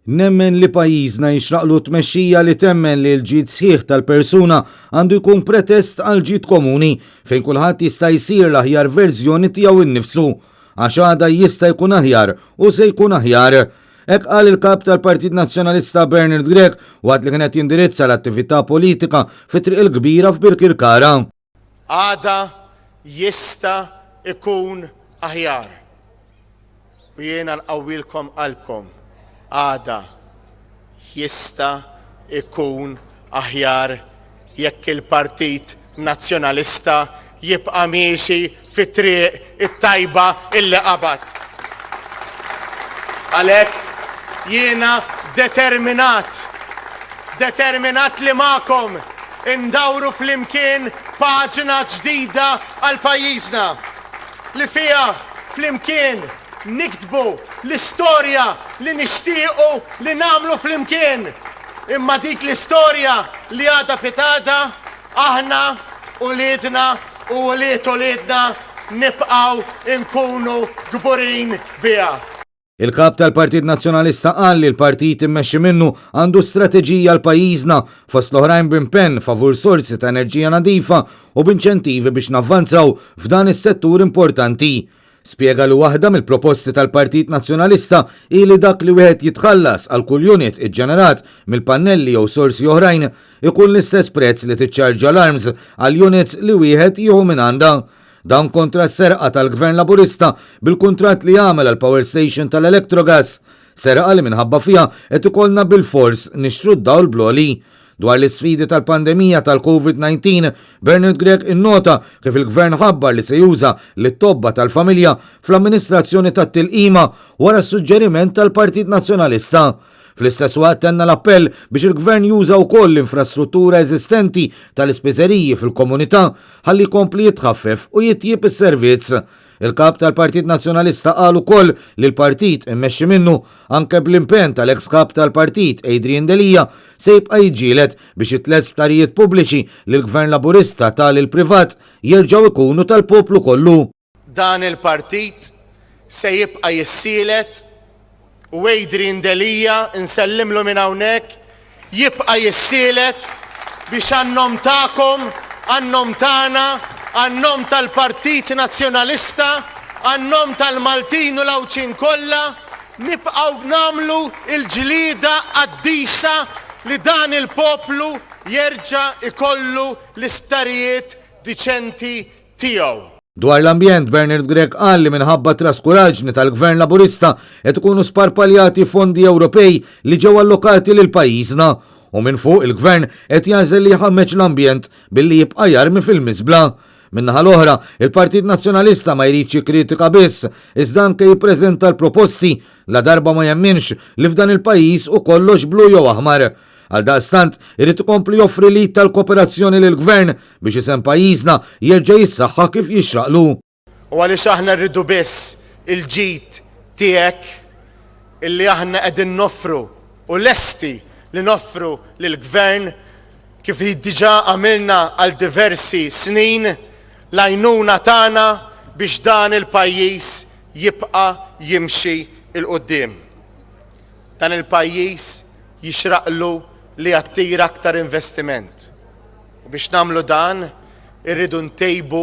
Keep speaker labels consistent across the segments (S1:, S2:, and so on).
S1: Nemmen li pajjiżna jixraqlu tmexxija li temmen li l-ġid sħiħ tal-persuna għandu jkun pretest għal ġid komuni fejn kulħadd jista' jsir l-aħjar verżjoni tiegħu innifsu għax għada jista' jkun aħjar u se jkun aħjar. Hekk qal il-kap tal-Partit Nazzjonalista Bernard Grech waqt li kienet jindirizza l-attività politika fit-triq il-kbira f'Birkirkara.
S2: Għada jista' ikun aħjar. U jiena nqawwilkom qalbkom. Għada jista' ikun aħjar jekk il-Partit Nazzjonalista jibqa' miexi fit-triq it-tajba illi qabad. Għalhekk jiena determinat li magħkom indawru flimkien paġna ġdida għal pajjiżna li fiha flimkien niktbu l-istorja li nixtiequ li nagħmlu flimkien. Imma dik l-istorja li għadha pitada aħna u liedna u uliedna nibqgħu nkunu kburin biha.
S1: Il-kap tal-Partit Nazzjonalista qal li l-partit immexxi minnu għandu strateġija l pajjiżna fost l-oħrajn b'impenn favur sorsi ta' enerġija nadifa u b'inċentivi biex navvanzaw f'dan is-settur importanti. Spjega li waħda mill-proposti tal-Partit Nazzjonalista hi li dak li wieħed jitħallas għal kull unit iġġenerat mill-pannelli jew sorsi oħrajn ikun l-istess prezz li tiċċarġa l-arms għal units li wieħed jieħu minn għandha. Dan kontra s-serqa tal-Gvern Laburista bil-kuntratt li jagħmel għal Power Station tal-Electrogas. Serqa li minħabba fiha qed ikollna bil-fors nixtru d-dawl bloli. Dwar l-isfidi tal-pandemija tal-COVID-19, Bernard Grech innota kif il-Gvern ħabbar li se juża lit-tobba tal-familja fl-amministrazzjoni tat-tilqima wara s-suġġeriment tal-Partit Nazzjonalista. Fl-istess waqt tenna l-appell biex il-Gvern juża wkoll l-infrastruttura eżistenti tal-ispiżeriji fil-komunità ħalli jkompli jitħaffef u jitjieb is-servizz. Il-kap tal-Partit Nazzjonalista qal ukoll li l-partit immexxi minnu anke bl-impenn tal-ex kap tal-partit Adrian Delija se jibqa' jiġġieled biex it-tliet sptarijiet pubbliċi li l-Gvern Laburista tal-privat jerġgħu jkunu tal-poplu kollu.
S2: Dan il-partit se jibqa' jissielet u Adrian Delija insellimlu minn hawnhekk jibqa' jissielet biex għannom tagħkom, għannom tagħna, għannom tal-Partit Nazzjonalista, għannom tal-Maltin u l-Awċin kollha, nibqgħu nagħmlu il-ġlieda qaddisa li dan il-poplu jerġa' ikollu l-isptarijiet diċenti tiegħu.
S1: Dwar l-ambjent, Bernard Grech qal li minħabba traskuraġni tal-Gvern Laburista qed ikunu sparpaljati fondi Ewropej li ġew allokati lil pajjiżna u minn fuq il-Gvern qed jażel li jħammeġ l-ambjent billi jibqa' jarmi fil-miżbla. Minnaħa l-oħra, il-Partit Nazzjonalista ma jridx jikkritika biss, iżda anke jippreżenta l-proposti la darba ma jemminx li f'dan il-pajjiż u kollox blu jew aħmar. Għaldaqstant irid ikompli joffri lid tal-kooperazzjoni lill-Gvern biex isem pajjiżna jerġa' jissaħħa kif jixraqlu.
S2: U għaliex aħna rridu biss il-ġid tiegħek illi aħna qegħdin noffru u lesti li noffru lill-Gvern kif diġà għamilna għal diversi snin l-għajnuna tagħna biex dan il-pajjiż jibqa' jimxi il-qudiem. Dan il-pajjiż jixraqlu li jattira aktar investiment. U biex nagħmlu dan irridu ntejbu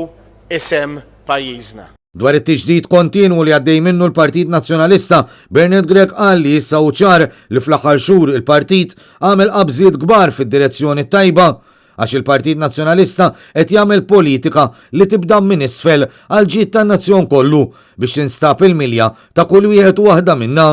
S2: isem pajjiżna.
S1: Dwar it-tiġdid kontinwu li għaddej minnu l-Partit Nazzjonalista, Bernard Grech qal li issa ċar li fl-aħħar xhur il-partit għamel qabżiet kbar fid-direzzjoni tajba għax il-Partit Nazzjonalista qed jagħmel politika li tibda minn isfel għal ġid tan-nazzjon kollu biex tinstab il-milja ta' kull wieħed u waħda minnha.